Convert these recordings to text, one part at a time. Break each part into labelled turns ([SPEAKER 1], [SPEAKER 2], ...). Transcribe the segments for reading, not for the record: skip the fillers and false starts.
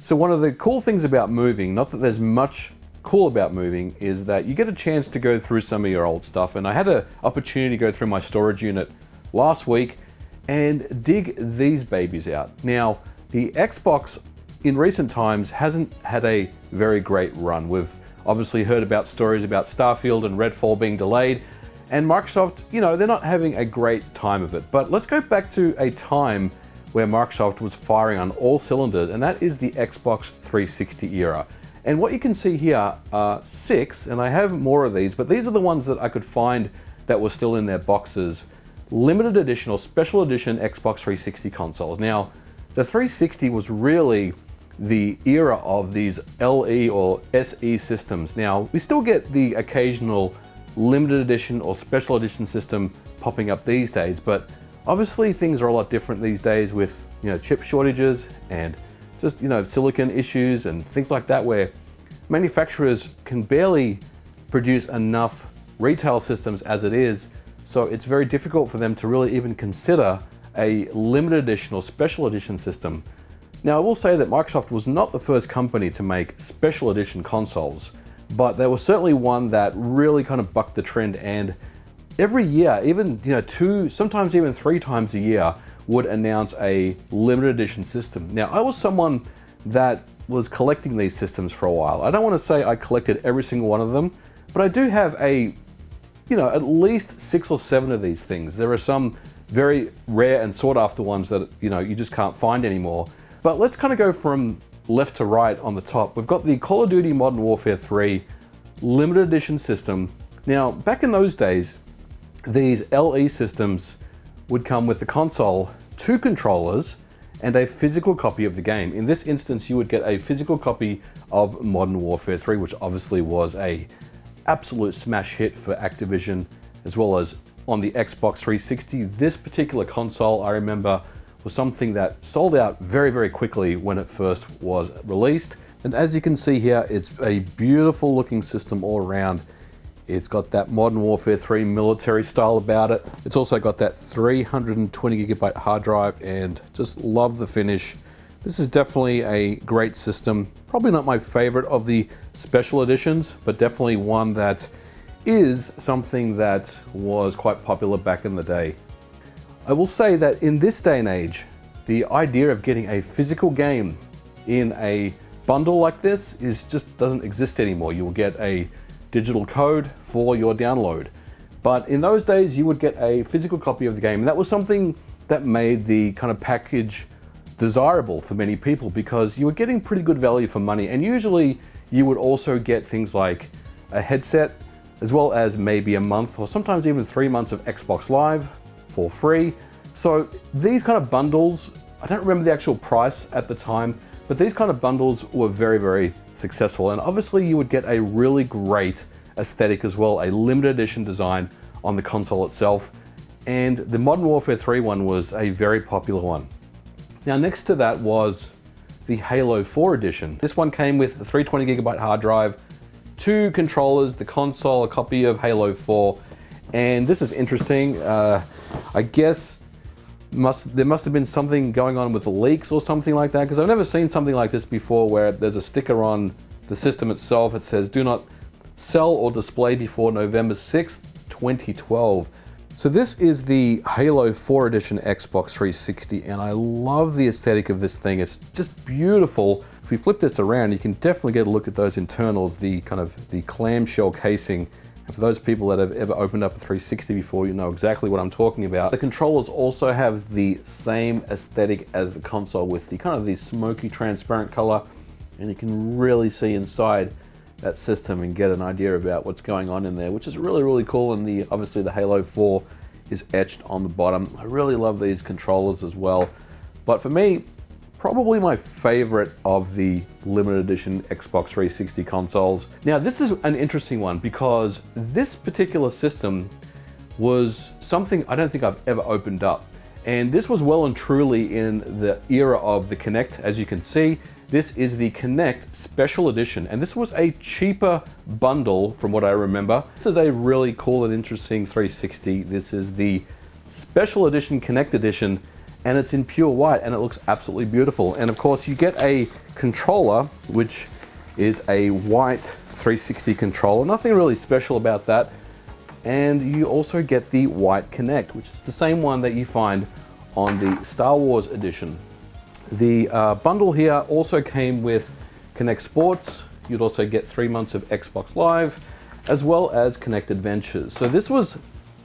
[SPEAKER 1] So one of the cool things about moving, not that there's much cool about moving, is that you get a chance to go through some of your old stuff. And I had an opportunity to go through my storage unit last week and dig these babies out. Now, the Xbox in recent times hasn't had a very great run. We've obviously heard about stories about Starfield and Redfall being delayed, and Microsoft, they're not having a great time of it. But let's go back to a time where Microsoft was firing on all cylinders, and that is the Xbox 360 era. And what you can see here are 6, and I have more of these, but these are the ones that I could find that were still in their boxes. Limited edition or special edition Xbox 360 consoles. Now, the 360 was really the era of these LE or SE systems. Now, we still get the occasional limited edition or special edition system popping up these days, but obviously things are a lot different these days with chip shortages and just silicon issues and things like that, where manufacturers can barely produce enough retail systems as it is, so it's very difficult for them to really even consider a limited edition or special edition system. Now, I will say that Microsoft was not the first company to make special edition consoles, but there was certainly one that really kind of bucked the trend, and every year, even 2, sometimes even 3 times a year, would announce a limited edition system. Now, I was someone that was collecting these systems for a while. I don't want to say I collected every single one of them, but I do have at least 6 or 7 of these things. There are some very rare and sought after ones that you just can't find anymore. But let's kind of go from left to right on the top. We've got the Call of Duty Modern Warfare 3 limited edition system. Now, back in those days, these LE systems would come with the console, 2 controllers, and a physical copy of the game. In this instance, you would get a physical copy of Modern Warfare 3, which obviously was a absolute smash hit for Activision, as well as on the Xbox 360. This particular console, I remember, was something that sold out very, very quickly when it first was released. And as you can see here, it's a beautiful looking system all around. It's got that Modern Warfare 3 military style about it. It's also got that 320 gigabyte hard drive, and just love the finish. This is definitely a great system. Probably not my favorite of the special editions, but definitely one that is something that was quite popular back in the day. I will say that in this day and age, the idea of getting a physical game in a bundle like this just doesn't exist anymore. You will get a digital code for your download. But in those days, you would get a physical copy of the game. And that was something that made the kind of package desirable for many people, because you were getting pretty good value for money. And usually you would also get things like a headset, as well as maybe a month or sometimes even 3 months of Xbox Live for free. So these kind of bundles, I don't remember the actual price at the time, but these kind of bundles were very, very successful. And obviously you would get a really great aesthetic as well, a limited edition design on the console itself. And the Modern Warfare 3 one was a very popular one. Now, next to that was the Halo 4 edition. This one came with a 320 gigabyte hard drive, 2 controllers, the console, a copy of Halo 4. And this is interesting. I guess there must have been something going on with the leaks or something like that, because I've never seen something like this before, where there's a sticker on the system itself. It says, "Do not sell or display before November 6th, 2012. So this is the Halo 4 edition Xbox 360, and I love the aesthetic of this thing. It's just beautiful. If we flip this around, you can definitely get a look at those internals, the clamshell casing. And for those people that have ever opened up a 360 before, you know exactly what I'm talking about. The controllers also have the same aesthetic as the console, with the kind of the smoky transparent color, and you can really see inside that system and get an idea about what's going on in there, which is really, really cool. And obviously the Halo 4 is etched on the bottom. I really love these controllers as well. But for me, probably my favorite of the limited edition Xbox 360 consoles. Now, this is an interesting one, because this particular system was something I don't think I've ever opened up. And this was well and truly in the era of the Kinect. As you can see, this is the Kinect Special Edition, and this was a cheaper bundle from what I remember. This is a really cool and interesting 360. This is the Special Edition Kinect Edition, and it's in pure white and it looks absolutely beautiful. And of course you get a controller, which is a white 360 controller. Nothing really special about that. And you also get the White Kinect, which is the same one that you find on the Star Wars edition. The bundle here also came with Kinect Sports. You'd also get 3 months of Xbox Live, as well as Kinect Adventures. So this was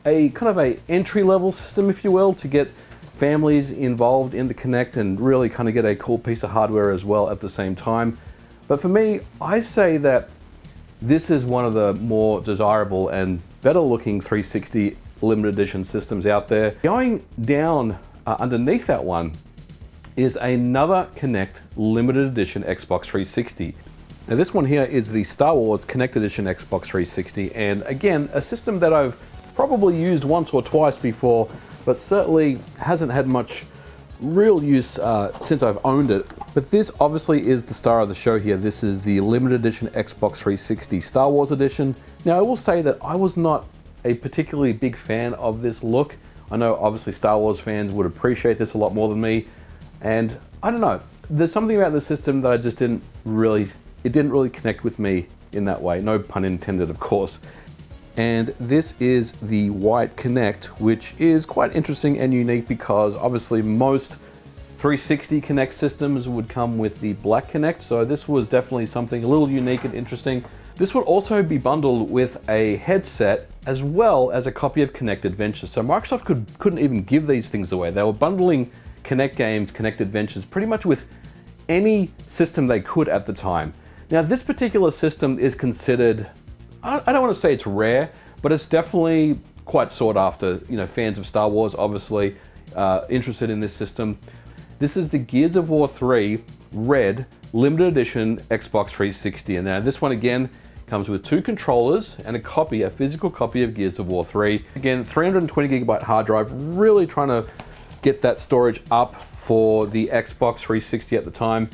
[SPEAKER 1] a kind of a entry-level system, if you will, to get families involved in the Kinect and really kind of get a cool piece of hardware as well at the same time. But for me, I say that this is one of the more desirable and better looking 360 limited edition systems out there. Going down underneath that one is another Kinect limited edition Xbox 360. Now this one here is the Star Wars Kinect Edition Xbox 360, and again, a system that I've probably used once or twice before, but certainly hasn't had much real use since I've owned it. But this obviously is the star of the show here. This is the limited edition Xbox 360 Star Wars edition. Now I will say that I was not a particularly big fan of this look. I know obviously Star Wars fans would appreciate this a lot more than me, and I don't know, there's something about the system that I just didn't really connect with me in that way. No pun intended, of course. And this is the White Kinect, which is quite interesting and unique because obviously most 360 Kinect systems would come with the Black Kinect, so this was definitely something a little unique and interesting. This would also be bundled with a headset as well as a copy of Kinect Adventures. So Microsoft couldn't even give these things away. They were bundling Kinect games, Kinect Adventures, pretty much with any system they could at the time. Now this particular system is considered, I don't want to say it's rare, but it's definitely quite sought after. You know, fans of Star Wars obviously interested in this system. This is the Gears of War 3 Red Limited Edition Xbox 360. And now this one again comes with 2 controllers and a physical copy of Gears of War 3. Again, 320 gigabyte hard drive, really trying to get that storage up for the Xbox 360 at the time.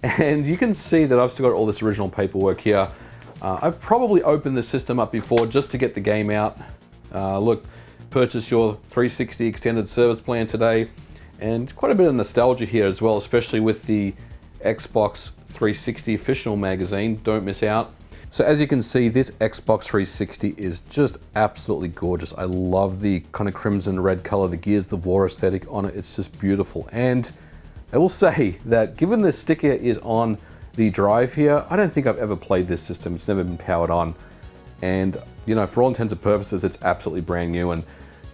[SPEAKER 1] And you can see that I've still got all this original paperwork here. I've probably opened the system up before just to get the game out. Look, purchase your 360 extended service plan today. And quite a bit of nostalgia here as well, especially with the Xbox 360 official magazine. Don't miss out. So as you can see, this Xbox 360 is just absolutely gorgeous. I love the kind of crimson red color, the Gears of War aesthetic on it. It's just beautiful. And I will say that given the sticker is on the drive here, I don't think I've ever played this system. It's never been powered on. And, you know, for all intents and purposes, it's absolutely brand new. And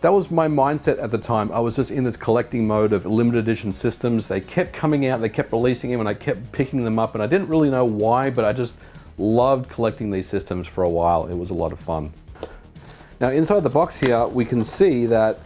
[SPEAKER 1] that was my mindset at the time. I was just in this collecting mode of limited edition systems. They kept coming out, they kept releasing them, and I kept picking them up. And I didn't really know why, but I just loved collecting these systems for a while. It was a lot of fun. Now, inside the box here, we can see that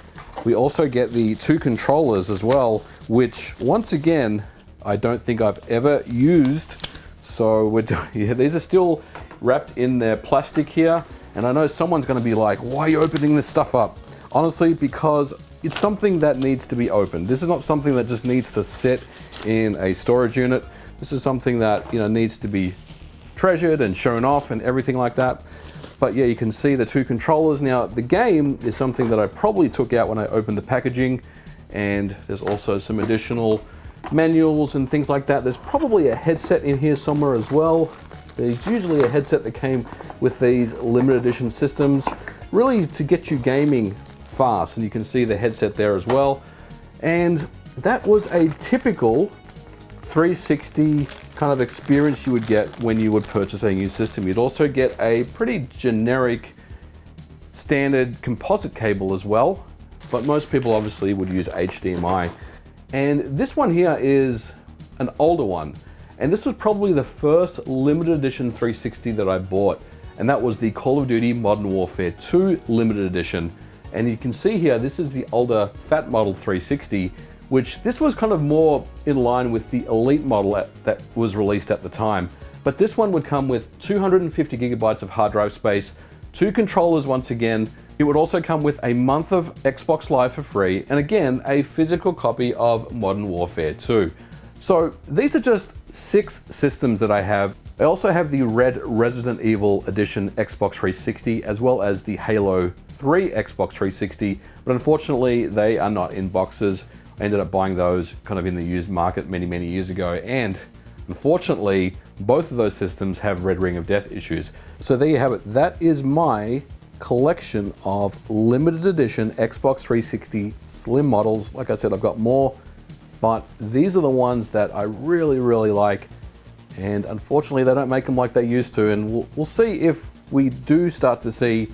[SPEAKER 1] we also get the 2 controllers as well, which once again, I don't think I've ever used. So yeah, these are still wrapped in their plastic here. And I know someone's gonna be like, why are you opening this stuff up? Honestly, because it's something that needs to be opened. This is not something that just needs to sit in a storage unit. This is something that, you know, needs to be treasured and shown off and everything like that. But yeah, you can see the 2 controllers. Now, the game is something that I probably took out when I opened the packaging, and there's also some additional manuals and things like that. There's probably a headset in here somewhere as well. There's usually a headset that came with these limited edition systems, really to get you gaming fast, and you can see the headset there as well. And that was a typical 360 kind of experience you would get when you would purchase a new system. You'd also get a pretty generic standard composite cable as well, but most people obviously would use HDMI. And this one here is an older one, and this was probably the first limited edition 360 that I bought, and that was the Call of Duty Modern Warfare 2 limited edition. And you can see here, this is the older fat model 360, which this was kind of more in line with the Elite model that was released at the time. But this one would come with 250 gigabytes of hard drive space, 2 controllers once again. It would also come with a month of Xbox Live for free, and again, a physical copy of Modern Warfare 2. So these are just 6 systems that I have. I also have the Red Resident Evil Edition Xbox 360, as well as the Halo 3 Xbox 360, but unfortunately they are not in boxes. I ended up buying those kind of in the used market many years ago, and unfortunately, both of those systems have red ring of death issues. So there you have it. That is my collection of limited edition Xbox 360 Slim models. Like I said, I've got more, but these are the ones that I really like. And unfortunately, they don't make them like they used to. And we'll see if we do start to see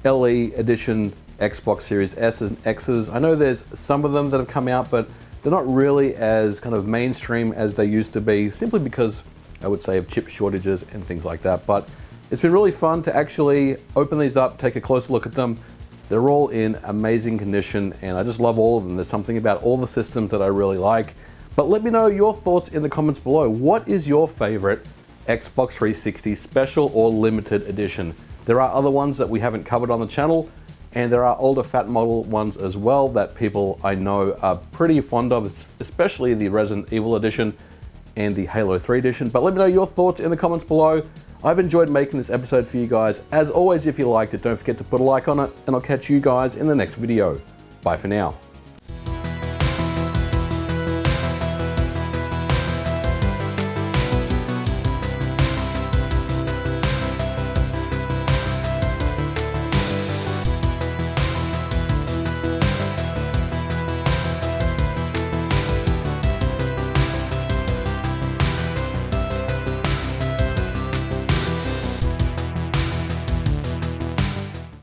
[SPEAKER 1] LE edition Xbox Series S and X's. I know there's some of them that have come out, but they're not really as kind of mainstream as they used to be, simply because I would say of chip shortages and things like that. But it's been really fun to actually open these up, take a closer look at them. They're all in amazing condition, and I just love all of them. There's something about all the systems that I really like. But let me know your thoughts in the comments below. What is your favorite Xbox 360 special or limited edition? There are other ones that we haven't covered on the channel, and there are older fat model ones as well that people I know are pretty fond of, especially the Resident Evil edition and the Halo 3 edition. But let me know your thoughts in the comments below. I've enjoyed making this episode for you guys. As always, if you liked it, don't forget to put a like on it, and I'll catch you guys in the next video. Bye for now.